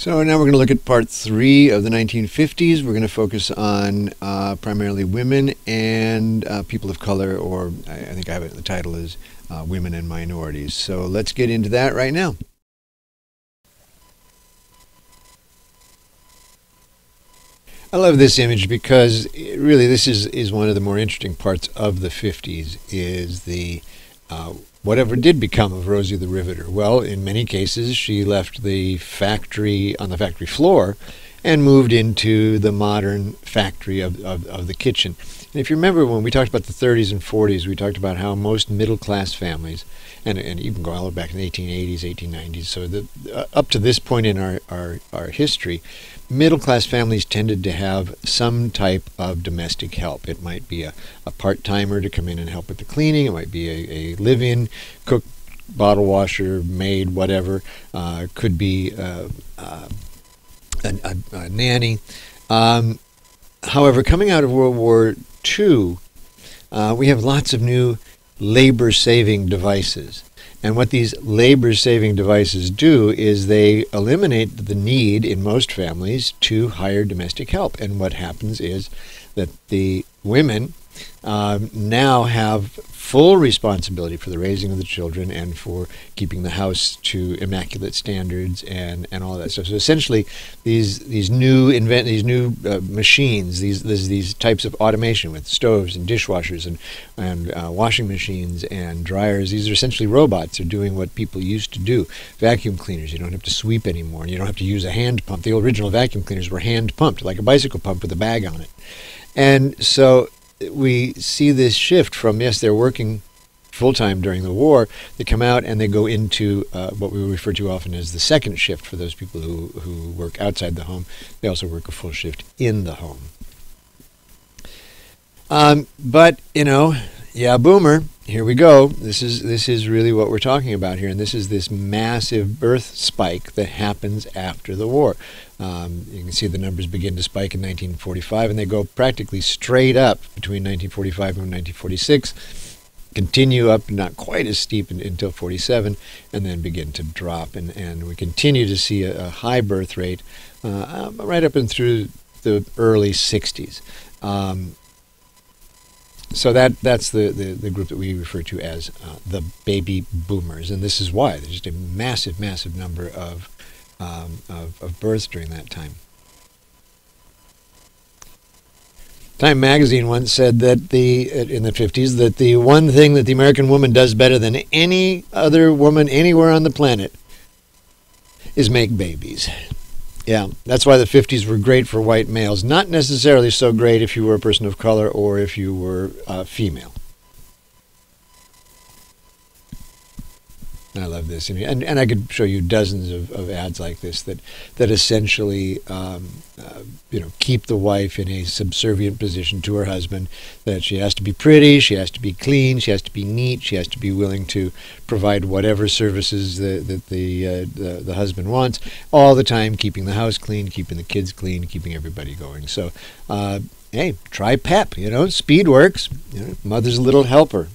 So now we're going to look at part 3 of the 1950s. We're going to focus on primarily women and people of color, or I think I have it, the title is Women and Minorities. So let's get into that right now. I love this image because really this is one of the more interesting parts of the 50s, is the whatever did become of Rosie the Riveter. Well, in many cases, she left the factory on the factory floor and moved into the modern factory of the kitchen. And if you remember when we talked about the 30s and 40s, we talked about how most middle-class families, and even going all the way back in the 1880s, 1890s, so up to this point in our history, middle-class families tended to have some type of domestic help. It might be a part-timer to come in and help with the cleaning. It might be a live-in cook, bottle washer, maid, whatever. Could be a nanny. However, coming out of World War II, we have lots of new labor-saving devices. And what these labor-saving devices do is they eliminate the need in most families to hire domestic help. And what happens is that the women now have full responsibility for the raising of the children and for keeping the house to immaculate standards and all that stuff. So essentially, these new machines, these types of automation with stoves and dishwashers and washing machines and dryers. These are essentially robots. They're doing what people used to do. Vacuum cleaners. You don't have to sweep anymore, and you don't have to use a hand pump. The original vacuum cleaners were hand pumped, like a bicycle pump with a bag on it. And so we see this shift from, yes, they're working full-time during the war, they come out and they go into what we refer to often as the second shift for those people who work outside the home. They also work a full shift in the home. But, you know, yeah, boomer, here we go. This is really what we're talking about here, and this is this massive birth spike that happens after the war. You can see the numbers begin to spike in 1945, and they go practically straight up between 1945 and 1946, continue up, not quite as steep until 47, and then begin to drop. And we continue to see a high birth rate right up and through the early 60s. So that's the group that we refer to as the baby boomers, and this is why there's just a massive number of births during that time. Time magazine once said that in the 50s that the one thing that the American woman does better than any other woman anywhere on the planet is make babies. Yeah, that's why the 50s were great for white males. Not necessarily so great if you were a person of color or if you were female. I love this, and I could show you dozens of ads like this that essentially keep the wife in a subservient position to her husband. That she has to be pretty, she has to be clean, she has to be neat, she has to be willing to provide whatever services that the husband wants, all the time keeping the house clean, keeping the kids clean, keeping everybody going. So hey, try PEP. Speed works. Mother's little helper.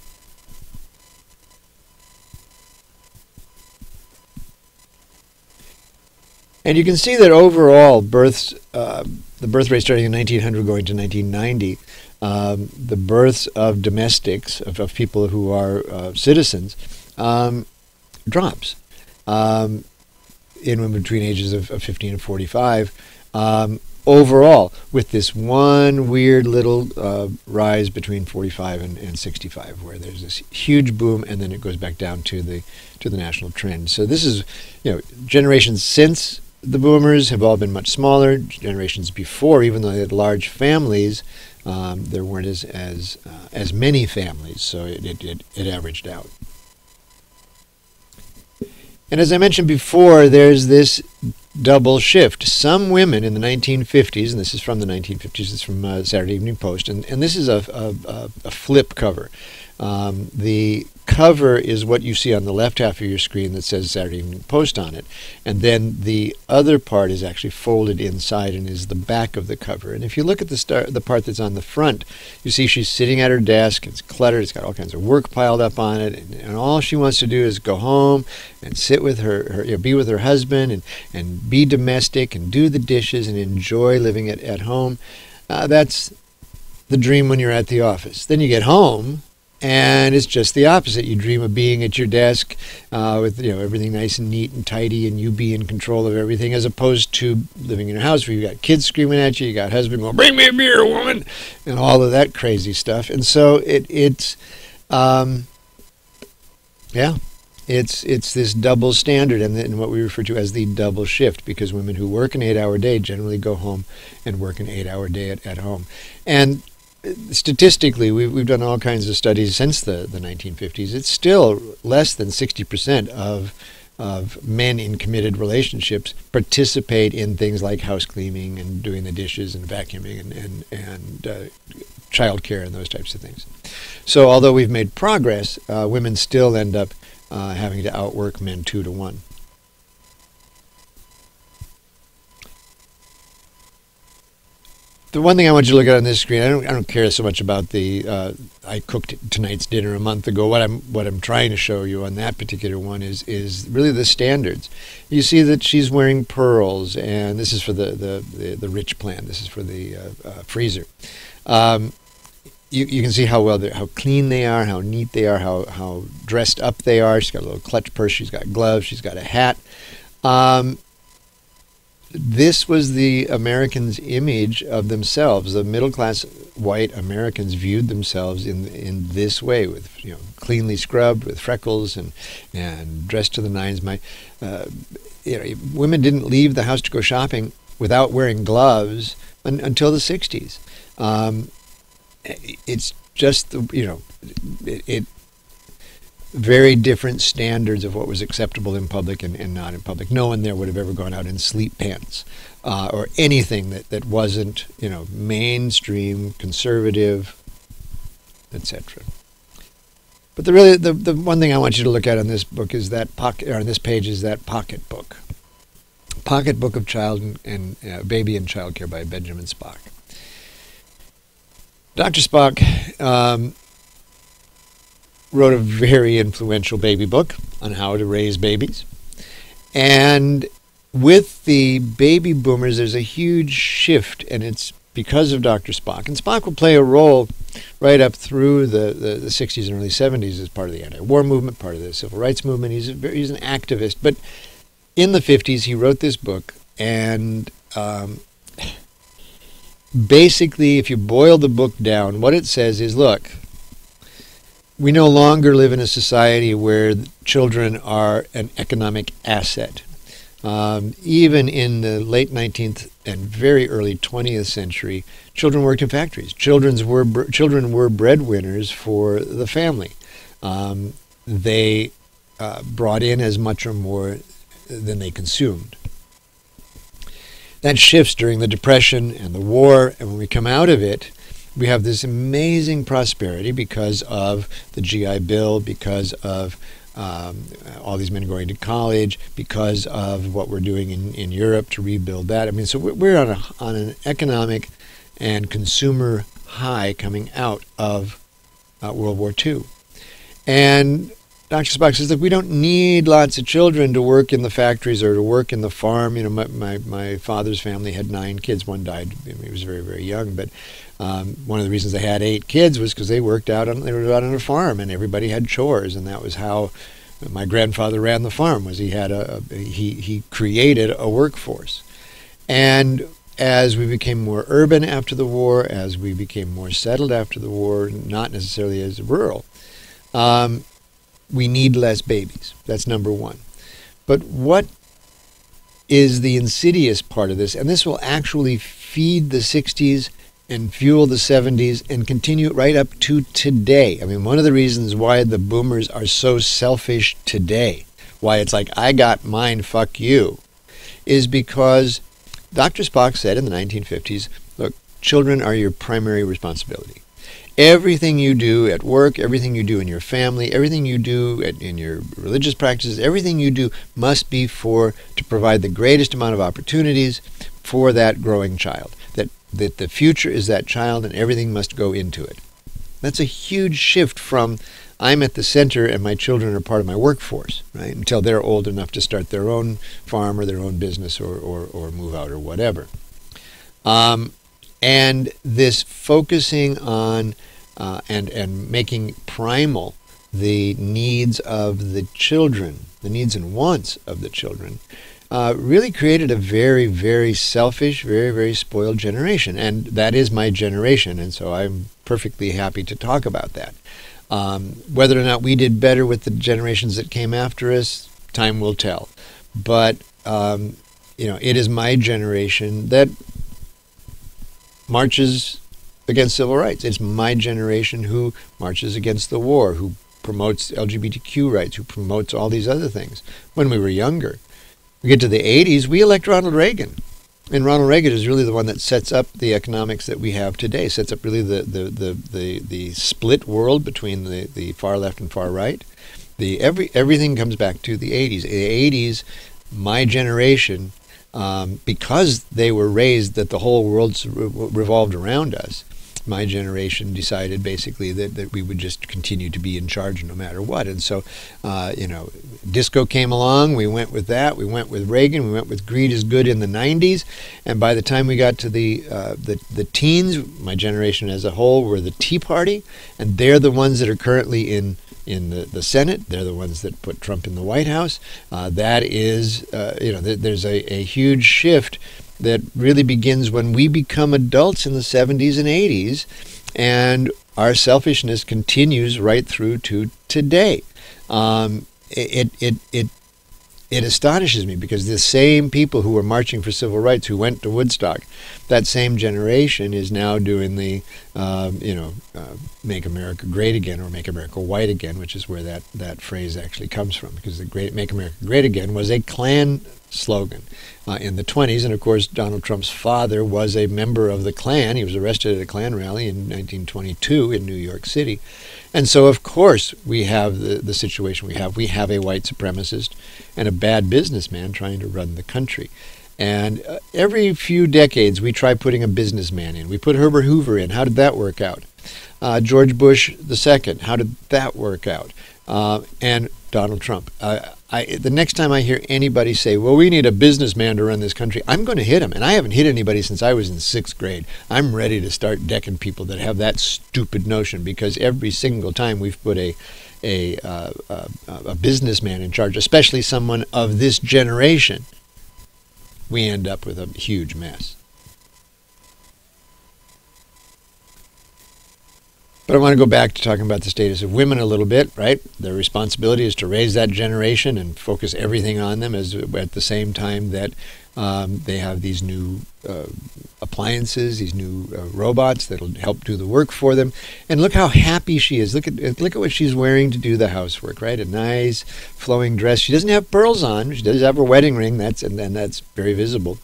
And you can see that overall, the birth rate starting in 1900 going to 1990, the births of domestics, of people who are citizens, drops in women between ages of 15 and 45. Overall, with this one weird little rise between 45 and 65, where there's this huge boom, and then it goes back down to the national trend. So this is, generations since the boomers have all been much smaller. Generations before, even though they had large families, there weren't as many families, so it averaged out. And as I mentioned before, there's this double shift. Some women in the 1950s, and this is from the 1950s, this is from Saturday Evening Post, and this is a flip cover. The cover is what you see on the left half of your screen that says Saturday Evening Post on it. And then the other part is actually folded inside and is the back of the cover. And if you look at the part that's on the front, you see she's sitting at her desk. It's cluttered. It's got all kinds of work piled up on it. And all she wants to do is go home and sit with be with her husband and be domestic and do the dishes and enjoy living at home. That's the dream when you're at the office. Then you get home, and it's just the opposite. You dream of being at your desk with everything nice and neat and tidy, and you be in control of everything, as opposed to living in your house where you got kids screaming at you, you got husband going, "Bring me a beer, woman," and all of that crazy stuff. And so it's this double standard, and what we refer to as the double shift, because women who work an 8-hour day generally go home and work an 8-hour day at home. And statistically, we've done all kinds of studies since the 1950s. It's still less than 60% of men in committed relationships participate in things like house cleaning and doing the dishes and vacuuming and childcare and those types of things. So although we've made progress, women still end up having to outwork men 2 to 1. The one thing I want you to look at on this screen, I don't care so much about I cooked tonight's dinner a month ago. What I'm trying to show you on that particular one is really the standards. You see that she's wearing pearls, and this is for the rich plan. This is for the freezer. You can see how clean they are, how neat they are, how dressed up they are. She's got a little clutch purse. She's got gloves. She's got a hat. This was the Americans' image of themselves. The middle-class white Americans viewed themselves in this way, with cleanly scrubbed, with freckles and dressed to the nines. Women didn't leave the house to go shopping without wearing gloves until the 60s. It's just very different standards of what was acceptable in public and not in public. No one there would have ever gone out in sleep pants or anything that wasn't, mainstream, conservative, etc. But the one thing I want you to look at on this book is on this page is that pocketbook. Pocketbook of Child and Baby and Child Care by Benjamin Spock. Dr. Spock wrote a very influential baby book on how to raise babies. And with the baby boomers, there's a huge shift, and it's because of Dr. Spock. And Spock will play a role right up through the 60s and early 70s as part of the anti-war movement, part of the civil rights movement. He's an activist. But in the 50s, he wrote this book, and basically, if you boil the book down, what it says is, look, we no longer live in a society where children are an economic asset. Even in the late 19th and very early 20th century, children worked in factories. Children were breadwinners for the family. They brought in as much or more than they consumed. That shifts during the Depression and the war, and when we come out of it, we have this amazing prosperity because of the GI Bill, because of all these men going to college, because of what we're doing in Europe to rebuild that. I mean, so we're on an economic and consumer high coming out of World War II. And Dr. Spock says that we don't need lots of children to work in the factories or to work in the farm. My father's family had 9 kids. One died. He was very, very young, but one of the reasons they had 8 kids was because they were out on a farm, and everybody had chores, and that was how my grandfather ran the farm. Was he created a workforce. And as we became more urban after the war, as we became more settled after the war, not necessarily as rural, we need less babies. That's number one. But what is the insidious part of this? And this will actually feed the 60s and fuel the 70s and continue right up to today. I mean, one of the reasons why the boomers are so selfish today, why it's like, I got mine, fuck you, is because Dr. Spock said in the 1950s, look, children are your primary responsibility. Everything you do at work, everything you do in your family, everything you do in your religious practices, everything you do must be to provide the greatest amount of opportunities for that growing child. That the future is that child and everything must go into it. That's a huge shift from I'm at the center and my children are part of my workforce, right? Until they're old enough to start their own farm or their own business or move out or whatever. And this focusing on and making primal the needs of the children, the needs and wants of the children, really created a very, very selfish, very, very spoiled generation. And that is my generation, and so I'm perfectly happy to talk about that. Whether or not we did better with the generations that came after us, time will tell. But, it is my generation that marches against civil rights. It's my generation who marches against the war, who promotes LGBTQ rights, who promotes all these other things. When we were younger, we get to the 80s, we elect Ronald Reagan. And Ronald Reagan is really the one that sets up the economics that we have today, sets up really the split world between the far left and far right. Everything comes back to the 80s. The 80s, my generation, because they were raised that the whole world revolved around us, my generation decided basically that we would just continue to be in charge no matter what. And so, disco came along. We went with that. We went with Reagan. We went with greed is good in the 90s. And by the time we got to the teens, my generation as a whole were the Tea Party. And they're the ones that are currently in the Senate. They're the ones that put Trump in the White House. That is, there's a huge shift that really begins when we become adults in the 70s and 80s, and our selfishness continues right through to today. It astonishes me because the same people who were marching for civil rights, who went to Woodstock, that same generation is now doing the, Make America Great Again or Make America White Again, which is where that phrase actually comes from, because the Make America Great Again was a Klan slogan in the 20s. And of course, Donald Trump's father was a member of the Klan. He was arrested at a Klan rally in 1922 in New York City. And so, of course, we have the situation we have. We have a white supremacist and a bad businessman trying to run the country. And every few decades, we try putting a businessman in. We put Herbert Hoover in. How did that work out? George Bush II. How did that work out? And Donald Trump. The next time I hear anybody say, well, we need a businessman to run this country, I'm going to hit him. And I haven't hit anybody since I was in 6th grade. I'm ready to start decking people that have that stupid notion, because every single time we've put a businessman in charge, especially someone of this generation, we end up with a huge mess. But I want to go back to talking about the status of women a little bit, right? Their responsibility is to raise that generation and focus everything on them, as at the same time that they have these new appliances, these new robots that'll help do the work for them. And look how happy she is. Look at what she's wearing to do the housework, right? A nice flowing dress. She doesn't have pearls on. She does have her wedding ring. That's very visible.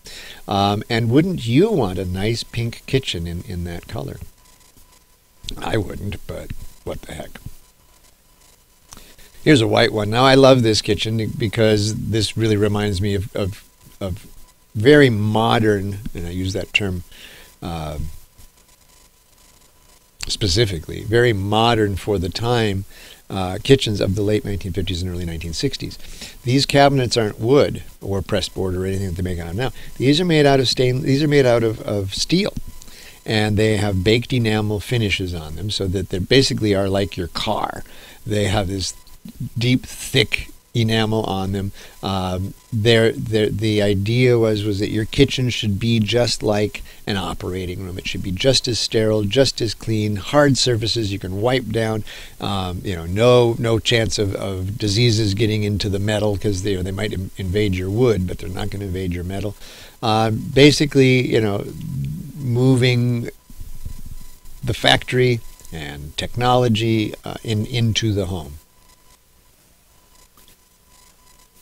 And wouldn't you want a nice pink kitchen in that color? I wouldn't, but what the heck. Here's a white one. Now, I love this kitchen because this really reminds me of very modern, and I use that term specifically, very modern for the time kitchens of the late 1950s and early 1960s. These cabinets aren't wood or pressed board or anything that they make out of now. These are made out of These are made out of steel. And they have baked enamel finishes on them, so that they basically are like your car. They have this deep, thick enamel on them. The idea was that your kitchen should be just like an operating room. It should be just as sterile, just as clean, hard surfaces you can wipe down. No chance of diseases getting into the metal, because they might invade your wood, but they're not going to invade your metal. Basically, moving the factory and technology into the home.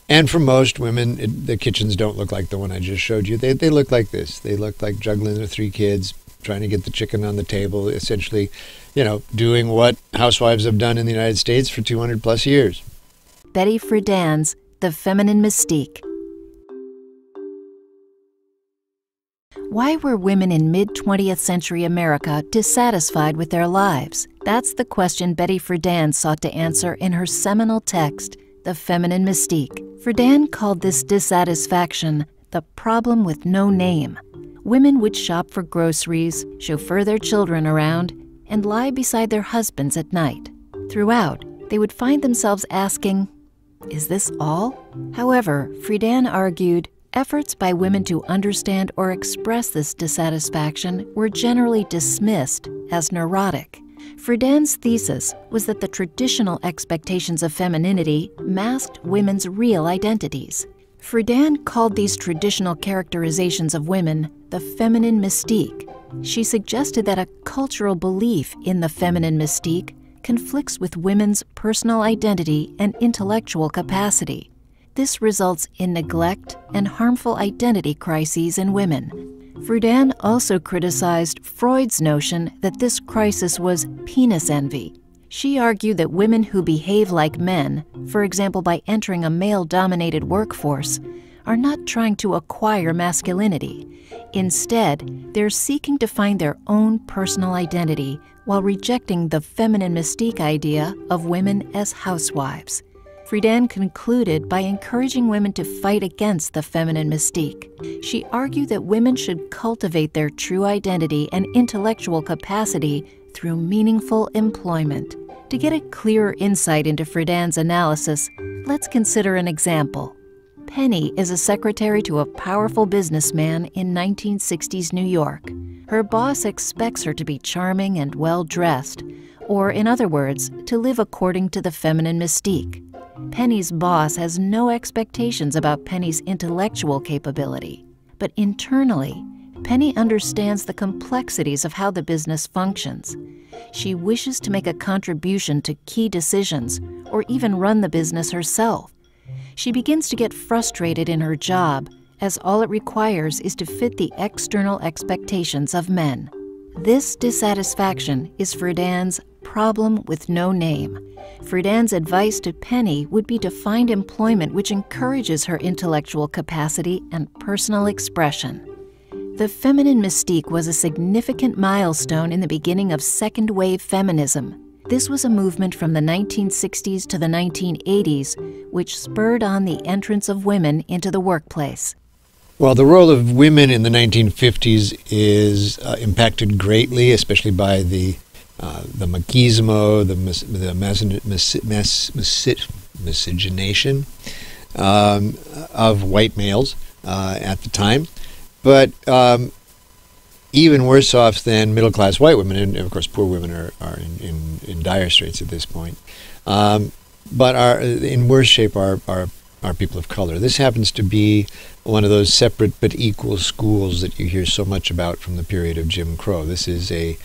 And for most women, the kitchens don't look like the one I just showed you. They look like this. They look like juggling their 3 kids, trying to get the chicken on the table, essentially, doing what housewives have done in the United States for 200 plus years. Betty Friedan's The Feminine Mystique. Why were women in mid-20th century America dissatisfied with their lives? That's the question Betty Friedan sought to answer in her seminal text, The Feminine Mystique. Friedan called this dissatisfaction the problem with no name. Women would shop for groceries, chauffeur their children around, and lie beside their husbands at night. Throughout, they would find themselves asking, "Is this all?" However, Friedan argued, efforts by women to understand or express this dissatisfaction were generally dismissed as neurotic. Friedan's thesis was that the traditional expectations of femininity masked women's real identities. Friedan called these traditional characterizations of women the feminine mystique. She suggested that a cultural belief in the feminine mystique conflicts with women's personal identity and intellectual capacity. This results in neglect and harmful identity crises in women. Friedan also criticized Freud's notion that this crisis was penis envy. She argued that women who behave like men, for example by entering a male-dominated workforce, are not trying to acquire masculinity. Instead, they're seeking to find their own personal identity while rejecting the feminine mystique idea of women as housewives. Friedan concluded by encouraging women to fight against the feminine mystique. She argued that women should cultivate their true identity and intellectual capacity through meaningful employment. To get a clearer insight into Friedan's analysis, let's consider an example. Penny is a secretary to a powerful businessman in 1960s New York. Her boss expects her to be charming and well-dressed, or in other words, to live according to the feminine mystique. Penny's boss has no expectations about Penny's intellectual capability, but internally, Penny understands the complexities of how the business functions. She wishes to make a contribution to key decisions or even run the business herself. She begins to get frustrated in her job, as all it requires is to fit the external expectations of men. This dissatisfaction is Friedan's problem with no name. Friedan's advice to Penny would be to find employment which encourages her intellectual capacity and personal expression. The feminine mystique was a significant milestone in the beginning of second-wave feminism. This was a movement from the 1960s to the 1980s, which spurred on the entrance of women into the workplace. Well, the role of women in the 1950s is impacted greatly, especially by the machismo, the miscegenation of white males at the time. But even worse off than middle-class white women, and of course poor women are in dire straits at this point, but are in worse shape are people of color. This happens to be one of those separate but equal schools that you hear so much about from the period of Jim Crow. This is a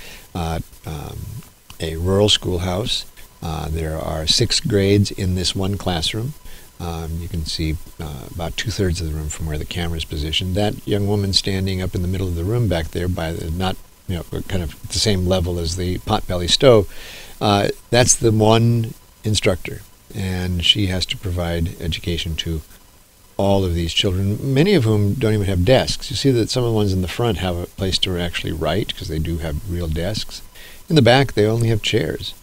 rural schoolhouse. There are 6 grades in this one classroom. You can see about 2/3 of the room from where the camera is positioned. That young woman standing up in the middle of the room back there, by the kind of at the same level as the potbelly stove, that's the one instructor, and she has to provide education to all of these children, many of whom don't even have desks. You see that some of the ones in the front have a place to actually write because they do have real desks. In the back, they only have chairs.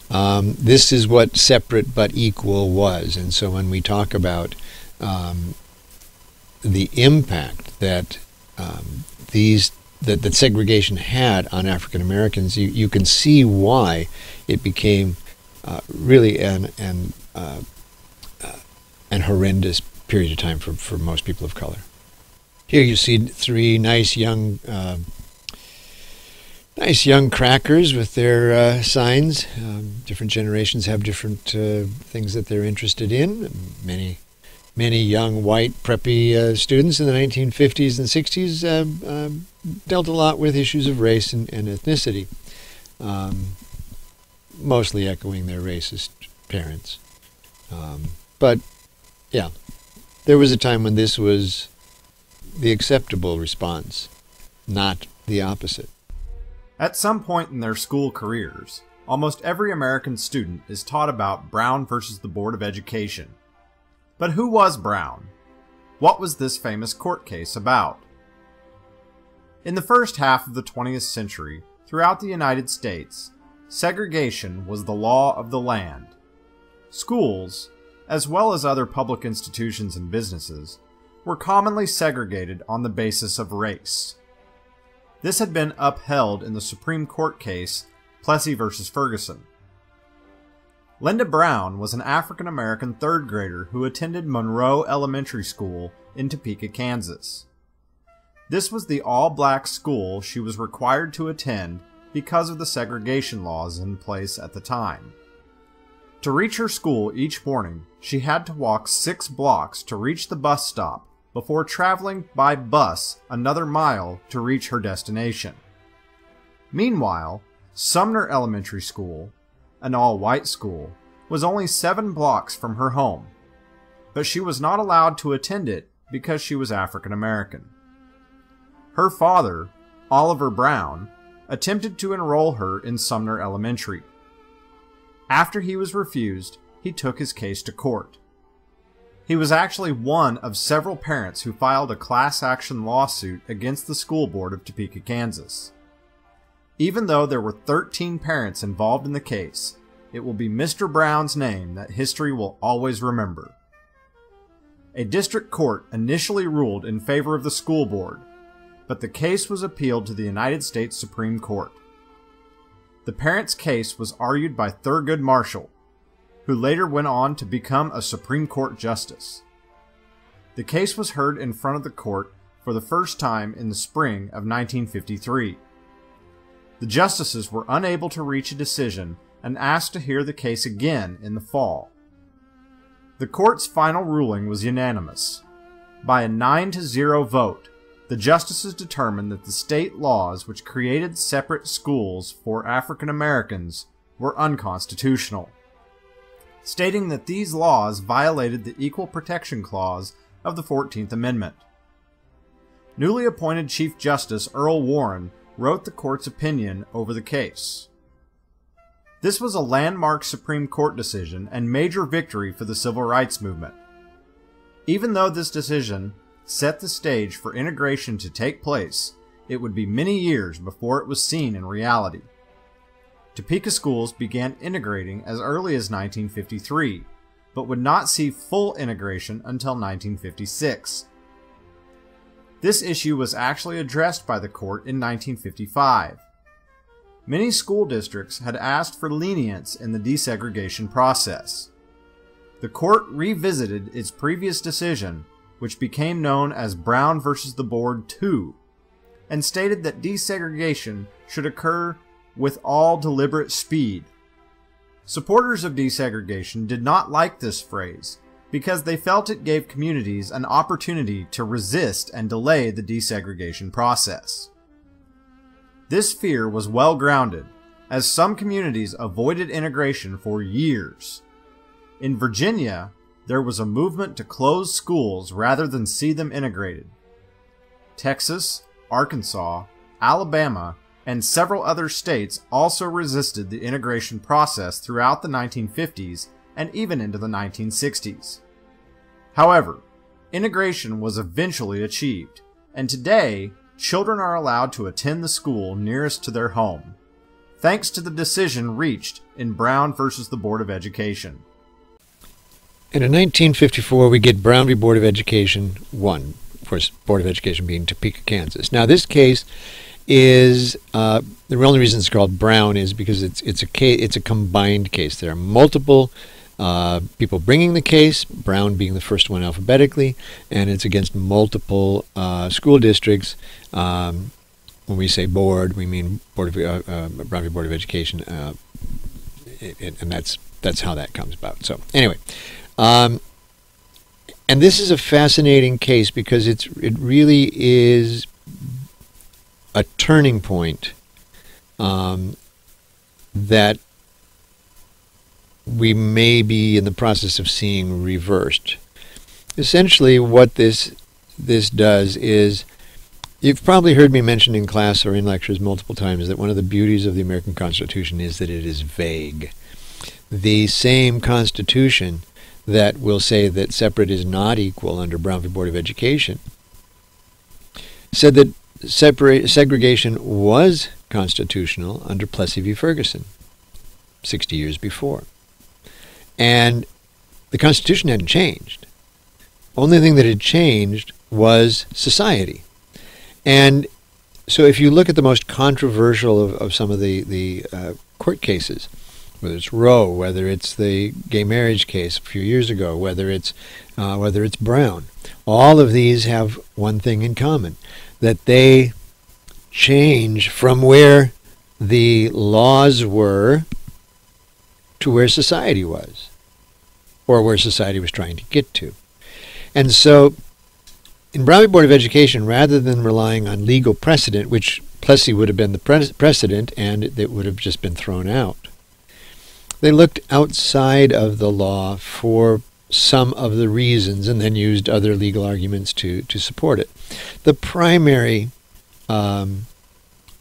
This is what separate but equal was. And so when we talk about the impact that that segregation had on African Americans, you can see why it became really an horrendous period of time for most people of color. Here you see 3 nice young crackers with their signs. Different generations have different things that they're interested in. Many young white preppy students in the 1950s and 60s dealt a lot with issues of race and ethnicity, mostly echoing their racist parents. But yeah, there was a time when this was the acceptable response, not the opposite. At some point in their school careers, almost every American student is taught about Brown versus the Board of Education. But who was Brown? What was this famous court case about? In the first half of the 20th century, throughout the United States, segregation was the law of the land. Schools, as well as other public institutions and businesses, were commonly segregated on the basis of race. This had been upheld in the Supreme Court case Plessy v. Ferguson. Linda Brown was an African-American third grader who attended Monroe Elementary School in Topeka, Kansas. This was the all-black school she was required to attend because of the segregation laws in place at the time. To reach her school each morning, she had to walk 6 blocks to reach the bus stop before traveling by bus another mile to reach her destination. Meanwhile, Sumner Elementary School, an all-white school, was only 7 blocks from her home, but she was not allowed to attend it because she was African American. Her father, Oliver Brown, attempted to enroll her in Sumner Elementary. After he was refused, he took his case to court. He was actually one of several parents who filed a class action lawsuit against the school board of Topeka, Kansas. Even though there were 13 parents involved in the case, it will be Mr. Brown's name that history will always remember. A district court initially ruled in favor of the school board, but the case was appealed to the United States Supreme Court. The parents' case was argued by Thurgood Marshall, who later went on to become a Supreme Court justice. The case was heard in front of the court for the first time in the spring of 1953. The justices were unable to reach a decision and asked to hear the case again in the fall. The court's final ruling was unanimous. By a 9-0 vote, the justices determined that the state laws which created separate schools for African Americans were unconstitutional, stating that these laws violated the Equal Protection Clause of the 14th Amendment. Newly appointed Chief Justice Earl Warren wrote the court's opinion over the case. This was a landmark Supreme Court decision and major victory for the civil rights movement. Even though this decision set the stage for integration to take place, it would be many years before it was seen in reality. Topeka schools began integrating as early as 1953, but would not see full integration until 1956. This issue was actually addressed by the court in 1955. Many school districts had asked for lenience in the desegregation process. The court revisited its previous decision, which became known as Brown versus the Board 2, and stated that desegregation should occur with all deliberate speed. Supporters of desegregation did not like this phrase because they felt it gave communities an opportunity to resist and delay the desegregation process. This fear was well grounded, as some communities avoided integration for years. In Virginia, there was a movement to close schools rather than see them integrated. Texas, Arkansas, Alabama, and several other states also resisted the integration process throughout the 1950s and even into the 1960s. However, integration was eventually achieved, and today, children are allowed to attend the school nearest to their home, thanks to the decision reached in Brown versus the Board of Education. And in 1954, we get Brown v. Board of Education 1. Of course, Board of Education being Topeka, Kansas. Now, this case is the only reason it's called Brown is because it's a combined case. There are multiple people bringing the case, Brown being the first one alphabetically, and it's against multiple school districts. When we say board, we mean Brown v. Board of Education, and that's how that comes about. So anyway. And this is a fascinating case because it really is a turning point that we may be in the process of seeing reversed. Essentially, what this does is You've probably heard me mention in class or in lectures multiple times that one of the beauties of the American Constitution is that it is vague. The same Constitution that will say that separate is not equal under Brown v. Board of Education said that segregation was constitutional under Plessy v. Ferguson 60 years before. And the Constitution hadn't changed. Only thing that had changed was society. And so if you look at the most controversial of some of the court cases, whether it's Roe, whether it's the gay marriage case a few years ago, whether it's Brown, all of these have one thing in common, that they change from where the laws were to where society was, or where society was trying to get to. And so in Brown v. Board of Education, rather than relying on legal precedent, which Plessy would have been the precedent and it would have just been thrown out, they looked outside of the law for some of the reasons and then used other legal arguments to support it. The primary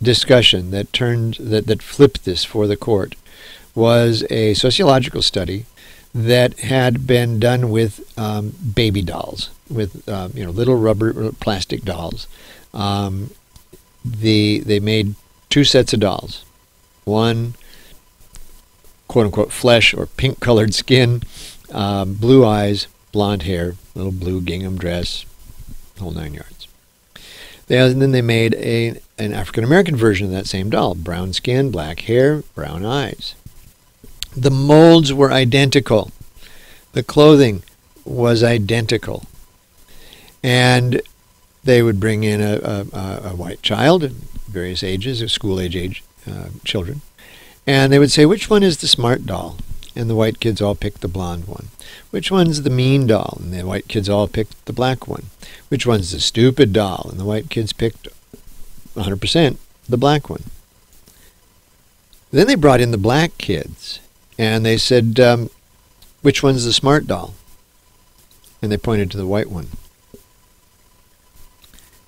discussion that flipped this for the court was a sociological study that had been done with baby dolls, with little rubber plastic dolls. They made two sets of dolls, one quote-unquote flesh or pink-colored skin, blue eyes, blonde hair, little blue gingham dress, whole 9 yards. And then they made an African-American version of that same doll, brown skin, black hair, brown eyes. The molds were identical. The clothing was identical. And they would bring in a white child at various ages, school-age children, and they would say, which one is the smart doll? And the white kids all picked the blonde one. Which one's the mean doll? And the white kids all picked the black one. Which one's the stupid doll? And the white kids picked 100% the black one. Then they brought in the black kids, and they said, which one's the smart doll? And they pointed to the white one.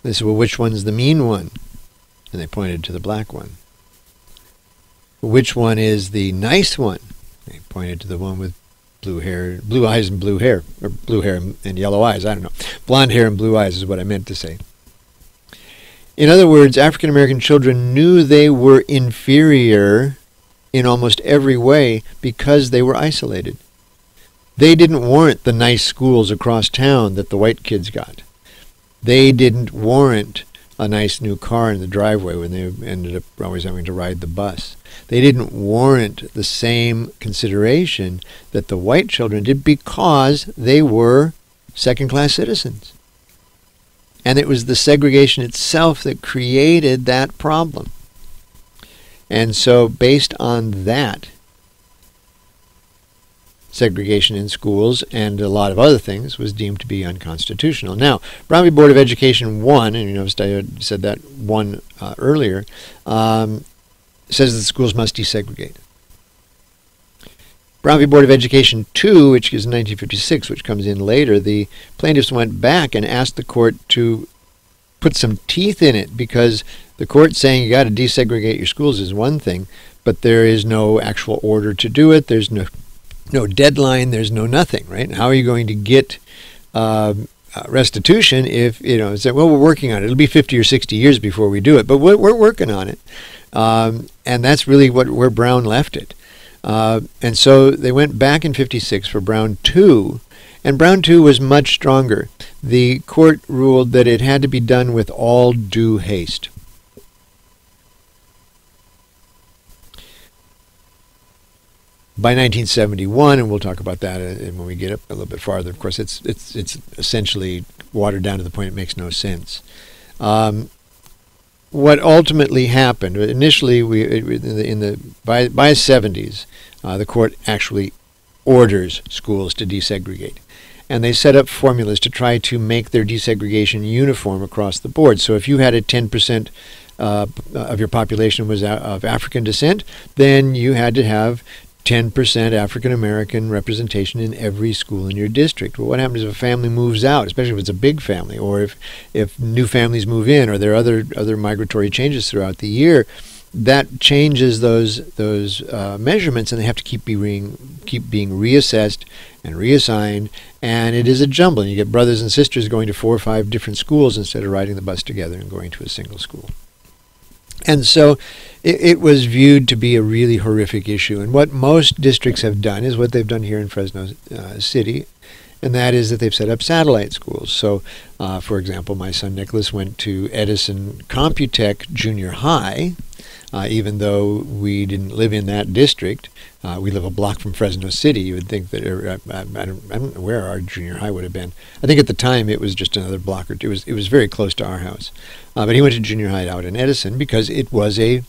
They said, well, which one's the mean one? And they pointed to the black one. Which one is the nice one? They pointed to the one with blue eyes and blue hair, or blue hair and yellow eyes, I don't know. Blonde hair and blue eyes is what I meant to say. In other words, African American children knew they were inferior in almost every way because they were isolated. They didn't warrant the nice schools across town that the white kids got. They didn't warrant a nice new car in the driveway when they ended up always having to ride the bus. They didn't warrant the same consideration that the white children did because they were second-class citizens. And it was the segregation itself that created that problem. And so based on that, segregation in schools and a lot of other things was deemed to be unconstitutional. Now, Brown v. Board of Education 1, and you noticed I said that 1 earlier, says that schools must desegregate. Brown v. Board of Education 2, which is 1956, which comes in later, the plaintiffs went back and asked the court to put some teeth in it, because the court saying you got to desegregate your schools is one thing, but there is no actual order to do it. There's no deadline, there's no nothing, right? How are you going to get restitution if, say, well, we're working on it. It'll be 50 or 60 years before we do it, but we're working on it. And that's really where Brown left it. And so they went back in 56 for Brown 2, and Brown 2 was much stronger. The court ruled that it had to be done with all due haste. By 1971, and we'll talk about that when we get up a little bit farther, of course, it's essentially watered down to the point it makes no sense. What ultimately happened, initially, by 70s, the court actually orders schools to desegregate. And they set up formulas to try to make their desegregation uniform across the board. So if you had a 10% of your population was of African descent, then you had to have 10% African American representation in every school in your district. Well, what happens if a family moves out, especially if it's a big family, or if new families move in, or there are other migratory changes throughout the year? That changes those measurements, and they have to keep being reassessed and reassigned, and it is a jumble. And you get brothers and sisters going to 4 or 5 different schools instead of riding the bus together and going to a single school. And so it was viewed to be a really horrific issue. And what most districts have done is what they've done here in Fresno City, and that is that they've set up satellite schools. So, for example, my son Nicholas went to Edison Computech Junior High, even though we didn't live in that district. We live a block from Fresno City. You would think that I don't know where our junior high would have been. I think at the time it was just another block or two. It was very close to our house. But he went to junior high out in Edison because it was a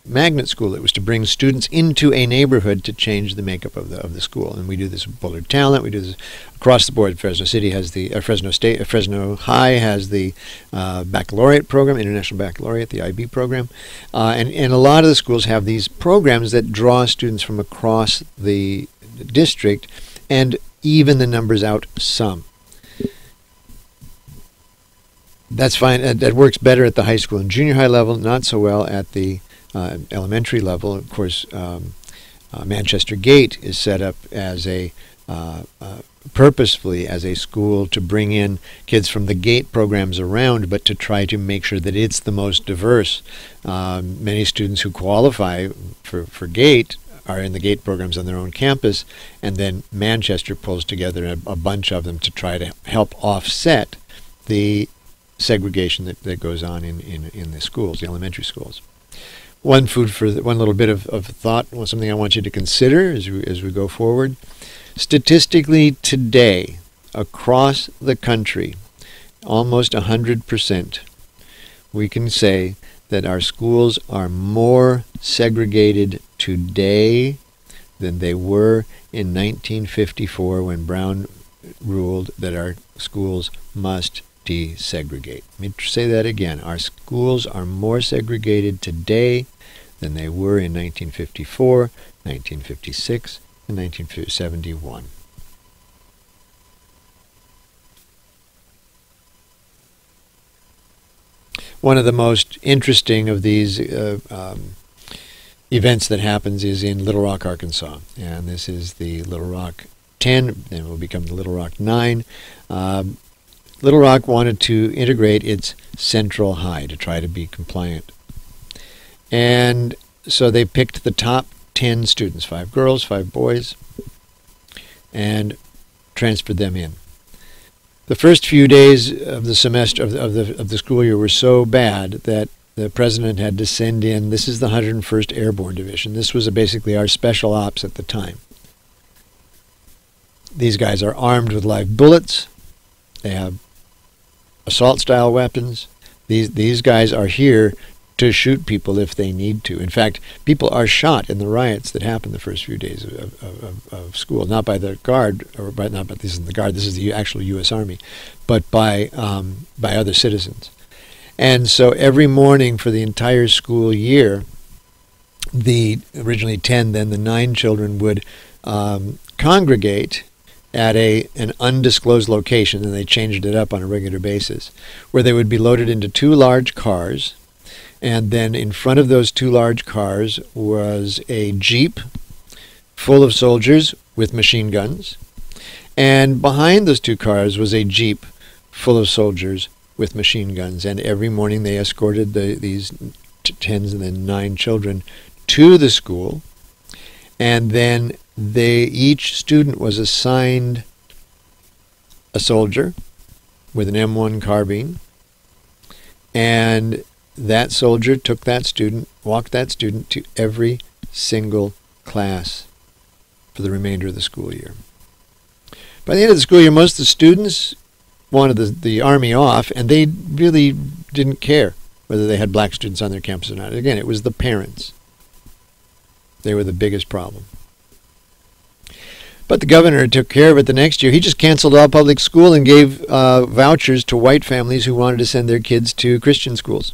magnet school. It was to bring students into a neighborhood to change the makeup of the school. And we do this with Bullard Talent. We do this across the board. Fresno City has the Fresno High has the baccalaureate program, International Baccalaureate, the IB program, and a lot of the schools have these programs that draw students from across the district and even the numbers out some. That's fine. That works better at the high school and junior high level, not so well at the elementary level. Of course, Manchester Gate is set up as purposefully as a school to bring in kids from the GATE programs around, but to try to make sure that it's the most diverse. Many students who qualify for GATE are in the GATE programs on their own campus, and then Manchester pulls together a bunch of them to try to help offset the segregation that goes on in the schools, the elementary schools. One little bit of thought, something I want you to consider as we go forward. Statistically today, across the country, almost 100%, we can say that our schools are more segregated today than they were in 1954 when Brown ruled that our schools must desegregate. Let me say that again. Our schools are more segregated today than they were in 1954, 1956, and 1971. One of the most interesting of these events that happens is in Little Rock, Arkansas. And this is the Little Rock 10, and it will become the Little Rock 9. Little Rock wanted to integrate its Central High to try to be compliant. And so they picked the top 10 students, 5 girls, 5 boys, and transferred them in. The first few days of the semester of the school year were so bad that the president had to send in, this is the 101st Airborne Division. This was basically our special ops at the time. These guys are armed with live bullets. They have assault-style weapons. These guys are here to shoot people if they need to. In fact, people are shot in the riots that happened the first few days of school, not by the Guard, this isn't the Guard, this is the actual U.S. Army, but by other citizens. And so every morning for the entire school year, the originally 10, then the 9 children would congregate at an undisclosed location, and they changed it up on a regular basis, where they would be loaded into 2 large cars, and then in front of those 2 large cars was a Jeep full of soldiers with machine guns, and behind those 2 cars was a Jeep full of soldiers with machine guns. And every morning they escorted these 10s and then 9 children to the school, and then each student was assigned a soldier with an M1 carbine, and that soldier took that student, walked that student to every single class for the remainder of the school year. By the end of the school year, most of the students wanted the Army off, and they really didn't care whether they had black students on their campus or not. Again, it was the parents. They were the biggest problem. But the governor took care of it the next year. He just canceled all public school and gave vouchers to white families who wanted to send their kids to Christian schools.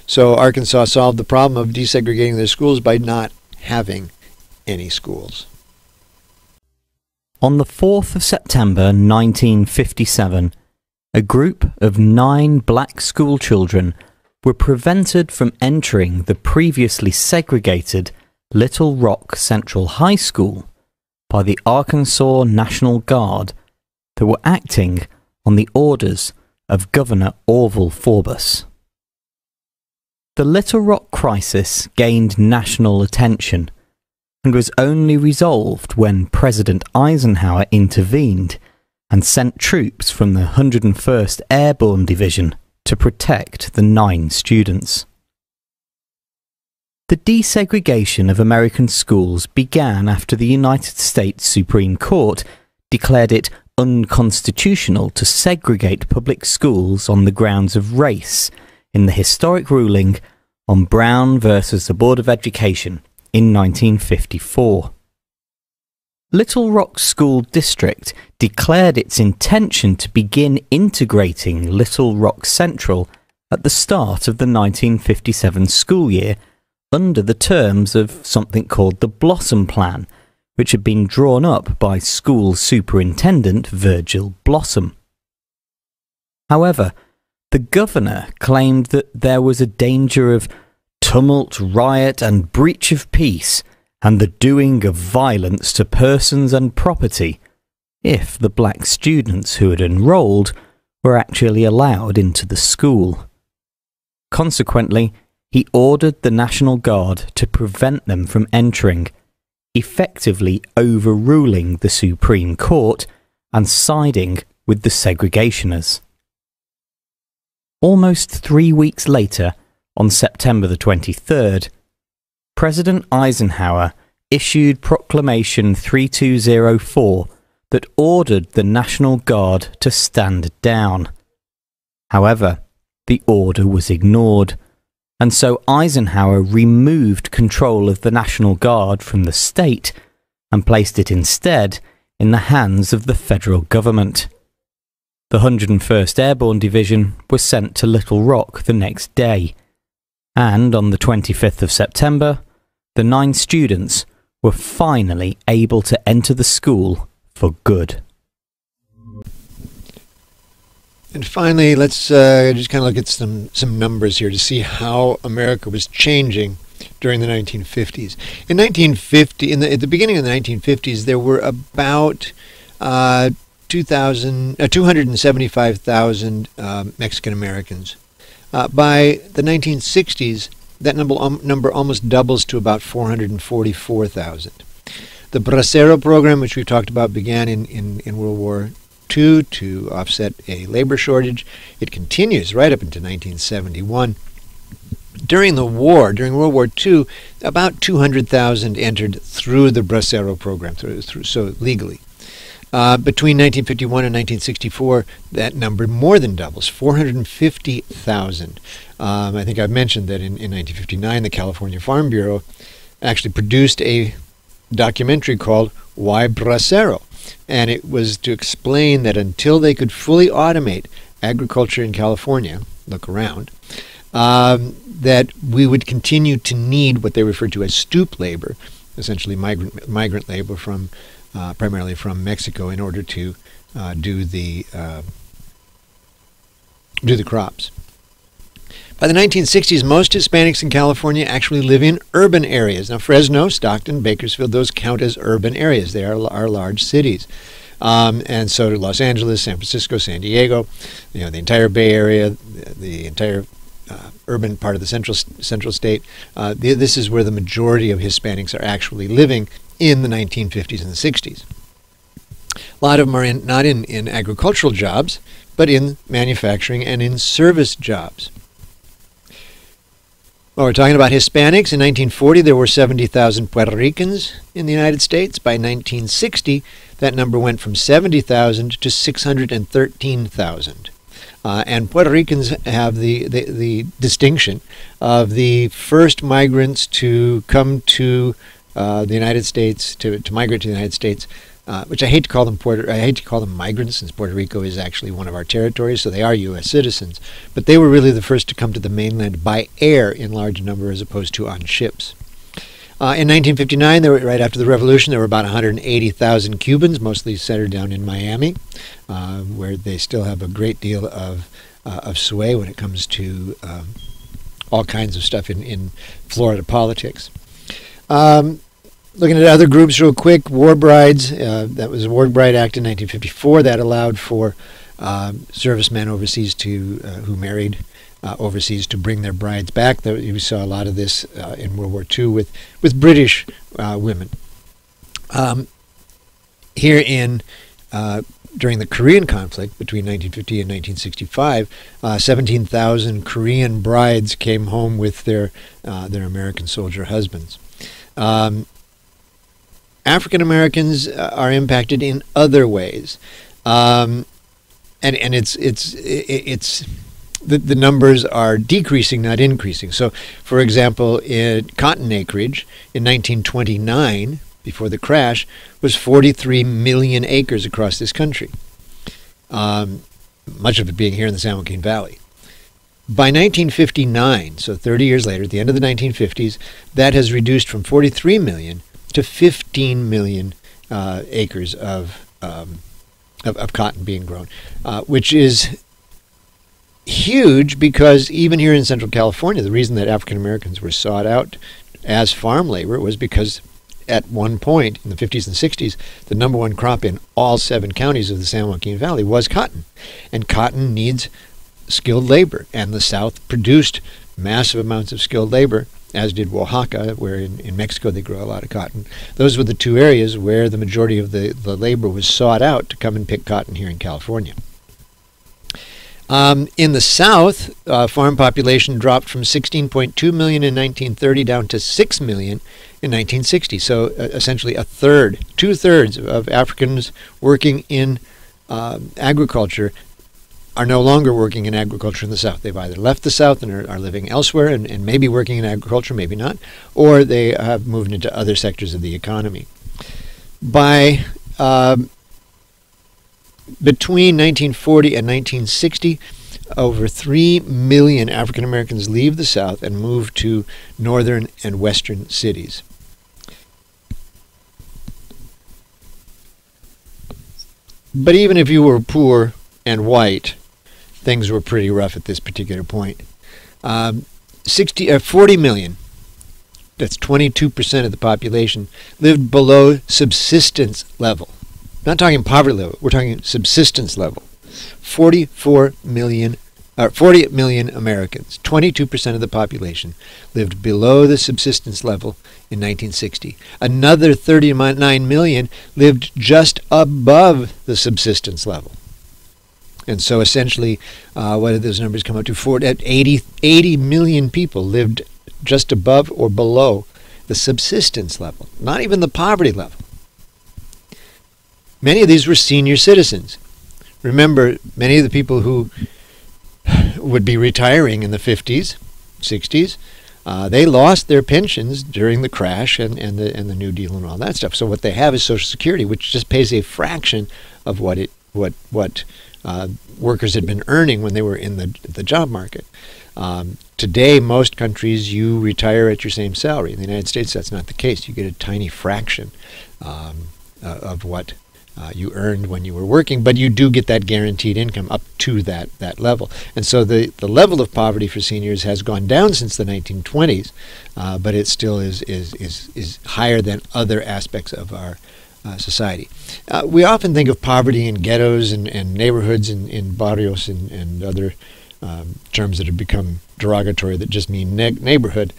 So Arkansas solved the problem of desegregating their schools by not having any schools. On the 4th of September 1957, a group of 9 black school children were prevented from entering the previously segregated Little Rock Central High School by the Arkansas National Guard that were acting on the orders of Governor Orville Forbes. The Little Rock crisis gained national attention and was only resolved when President Eisenhower intervened and sent troops from the 101st Airborne Division to protect the 9 students. The desegregation of American schools began after the United States Supreme Court declared it unconstitutional to segregate public schools on the grounds of race in the historic ruling on Brown versus the Board of Education in 1954. Little Rock School District declared its intention to begin integrating Little Rock Central at the start of the 1957 school year under the terms of something called the Blossom Plan, which had been drawn up by school superintendent Virgil Blossom. However, the governor claimed that there was a danger of tumult, riot and breach of peace and the doing of violence to persons and property if the black students who had enrolled were actually allowed into the school. Consequently, he ordered the National Guard to prevent them from entering, effectively overruling the Supreme Court and siding with the segregationers. Almost 3 weeks later, on September the 23rd, President Eisenhower issued Proclamation 3204 that ordered the National Guard to stand down. However, the order was ignored, and so Eisenhower removed control of the National Guard from the state and placed it instead in the hands of the federal government. The 101st Airborne Division was sent to Little Rock the next day, and on the 25th of September, the 9 students were finally able to enter the school for good. And finally, let's just kind of look at some numbers here to see how America was changing during the 1950s. In 1950, at the beginning of the 1950s, there were about 275,000 Mexican Americans. By the 1960s, that number almost doubles to about 444,000. The Bracero program, which we've talked about, began in World War II to offset a labor shortage. It continues right up into 1971. During the war, during World War II, about 200,000 entered through the Bracero program, so legally. Between 1951 and 1964, that number more than doubles, 450,000. I think I've mentioned that in 1959, the California Farm Bureau actually produced a documentary called Why Bracero? And it was to explain that until they could fully automate agriculture in California, look around, that we would continue to need what they referred to as stoop labor, essentially migrant labor from primarily from Mexico, in order to do the crops. By the 1960s, most Hispanics in California actually live in urban areas. Now, Fresno, Stockton, Bakersfield, those count as urban areas. They are large cities. And so do Los Angeles, San Francisco, San Diego, the entire Bay Area, the entire urban part of the central state. This is where the majority of Hispanics are actually living in the 1950s and the 60s. A lot of them are not in agricultural jobs, but in manufacturing and in service jobs. Well, we're talking about Hispanics. In 1940, there were 70,000 Puerto Ricans in the United States. By 1960, that number went from 70,000 to 613,000. And Puerto Ricans have the distinction of the first migrants to come to the United States, to migrate to the United States, which I hate to call them migrants, since Puerto Rico is actually one of our territories, so they are U.S. citizens. But they were really the first to come to the mainland by air in large number, as opposed to on ships. In 1959, right after the revolution, there were about 180,000 Cubans, mostly centered down in Miami, where they still have a great deal of sway when it comes to all kinds of stuff in Florida politics. Looking at other groups real quick, war brides. That was the War Bride Act in 1954 that allowed for servicemen overseas who married overseas to bring their brides back. We saw a lot of this in World War II with British women. Here during the Korean conflict between 1950 and 1965, 17,000 Korean brides came home with their American soldier husbands. African Americans are impacted in other ways, and it's the numbers are decreasing, not increasing. So, for example, in cotton acreage in 1929, before the crash, was 43 million acres across this country, much of it being here in the San Joaquin Valley. By 1959, so 30 years later, at the end of the 1950s, that has reduced from 43 million to 15 million acres of cotton being grown, which is huge, because even here in Central California, the reason that African Americans were sought out as farm labor was because at one point in the 50s and 60s, the number one crop in all 7 counties of the San Joaquin Valley was cotton. And cotton needs skilled labor, and the South produced massive amounts of skilled labor, as did Oaxaca, where in Mexico they grow a lot of cotton. Those were the 2 areas where the majority of the labor was sought out to come and pick cotton here in California. In the South, farm population dropped from 16.2 million in 1930 down to 6 million in 1960. So essentially a third, 2/3 of Africans working in agriculture are no longer working in agriculture in the South. They've either left the South and are living elsewhere and maybe working in agriculture, maybe not, or they have moved into other sectors of the economy. By between 1940 and 1960, over 3 million African Americans leave the South and move to northern and western cities. But even if you were poor and white, things were pretty rough at this particular point. 40 million, that's 22% of the population, lived below subsistence level. Not talking poverty level, we're talking subsistence level. 40 million Americans, 22% of the population, lived below the subsistence level in 1960. Another 39 million lived just above the subsistence level. And so essentially, what did those numbers come up to? 80 million people lived just above or below the subsistence level, not even the poverty level. Many of these were senior citizens. Remember, many of the people who would be retiring in the 50s, 60s, they lost their pensions during the crash and the New Deal and all that stuff. So what they have is Social Security, which just pays a fraction of what workers had been earning when they were in the job market. Today, most countries, you retire at your same salary. In the United States, that's not the case. You get a tiny fraction of what you earned when you were working, but you do get that guaranteed income up to that level. And so the level of poverty for seniors has gone down since the 1920s, but it still is higher than other aspects of our society. We often think of poverty in ghettos and neighborhoods in barrios and other terms that have become derogatory that just mean neighborhood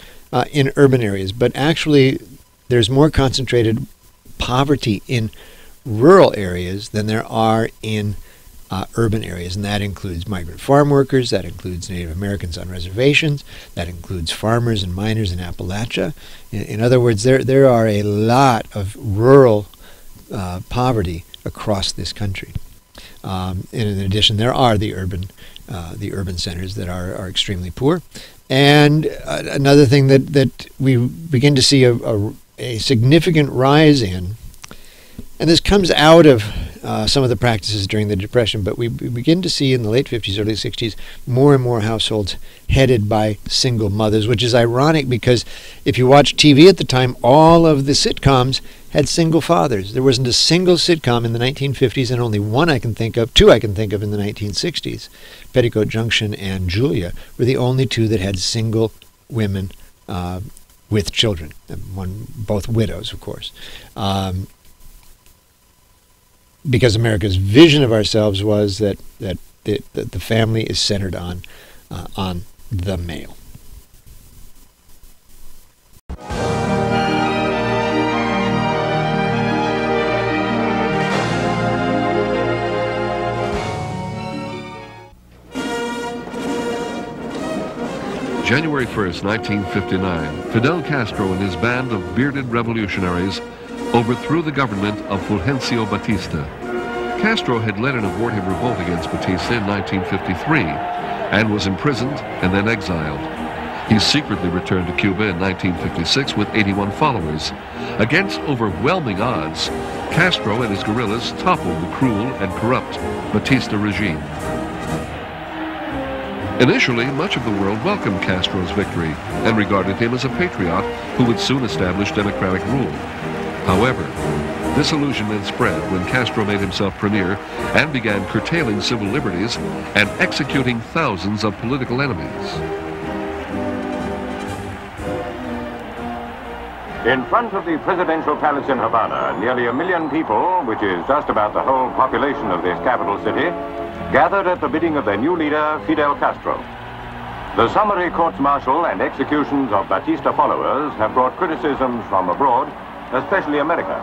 in urban areas, but actually there's more concentrated poverty in rural areas than there are in urban areas, and that includes migrant farm workers, that includes Native Americans on reservations, that includes farmers and miners in Appalachia. In other words, there are a lot of rural poverty across this country. And in addition, there are the urban centers that are extremely poor. And another thing that we begin to see a significant rise in, and this comes out of some of the practices during the Depression, but we begin to see in the late 50s, early 60s, more and more households headed by single mothers, which is ironic because if you watch TV at the time, all of the sitcoms had single fathers. There wasn't a single sitcom in the 1950s, and only two I can think of in the 1960s. Petticoat Junction and Julia were the only two that had single women with children, both widows, of course. Because America's vision of ourselves was that the family is centered on the male. January 1st, 1959, Fidel Castro and his band of bearded revolutionaries overthrew the government of Fulgencio Batista. Castro had led an abortive revolt against Batista in 1953 and was imprisoned and then exiled. He secretly returned to Cuba in 1956 with 81 followers. Against overwhelming odds, Castro and his guerrillas toppled the cruel and corrupt Batista regime. Initially, much of the world welcomed Castro's victory and regarded him as a patriot who would soon establish democratic rule. However, disillusionment spread when Castro made himself premier and began curtailing civil liberties and executing thousands of political enemies. In front of the presidential palace in Havana, nearly 1 million people, which is just about the whole population of this capital city, gathered at the bidding of their new leader, Fidel Castro. The summary courts-martial and executions of Batista followers have brought criticisms from abroad, especially America.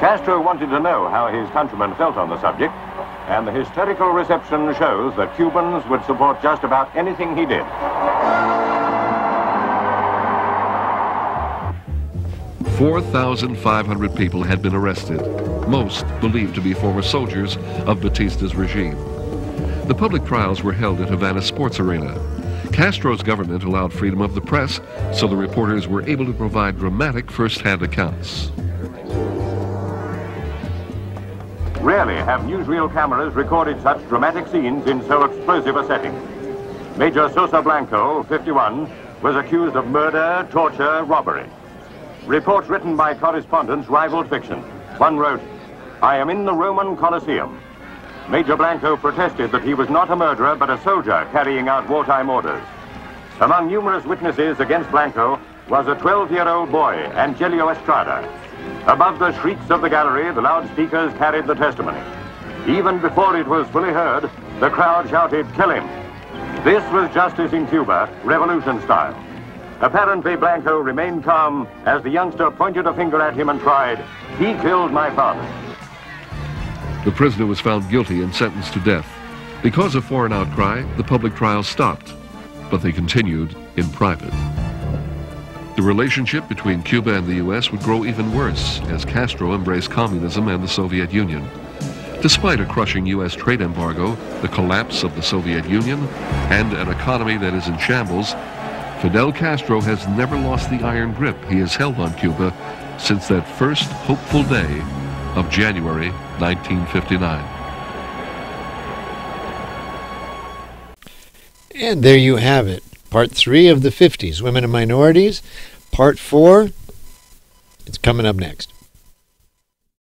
Castro wanted to know how his countrymen felt on the subject, and the hysterical reception shows that Cubans would support just about anything he did. 4,500 people had been arrested, most believed to be former soldiers of Batista's regime. The public trials were held at Havana Sports Arena. Castro's government allowed freedom of the press, so the reporters were able to provide dramatic first-hand accounts. Rarely have newsreel cameras recorded such dramatic scenes in so explosive a setting. Major Sosa Blanco, 51, was accused of murder, torture, robbery. Reports written by correspondents rivaled fiction. One wrote, "I am in the Roman Colosseum." Major Blanco protested that he was not a murderer but a soldier carrying out wartime orders. Among numerous witnesses against Blanco was a 12-year-old boy, Angelio Estrada. Above the shrieks of the gallery, the loudspeakers carried the testimony. Even before it was fully heard, the crowd shouted, "Kill him." This was justice in Cuba, revolution style. Apparently, Blanco remained calm as the youngster pointed a finger at him and cried, "He killed my father." The prisoner was found guilty and sentenced to death. Because of foreign outcry, the public trials stopped, but they continued in private. The relationship between Cuba and the U.S. would grow even worse as Castro embraced communism and the Soviet Union. Despite a crushing U.S. trade embargo, the collapse of the Soviet Union, and an economy that is in shambles, Fidel Castro has never lost the iron grip he has held on Cuba since that first hopeful day of January 1959. And there you have it. Part 3 of the 50s, Women and Minorities. Part 4, it's coming up next.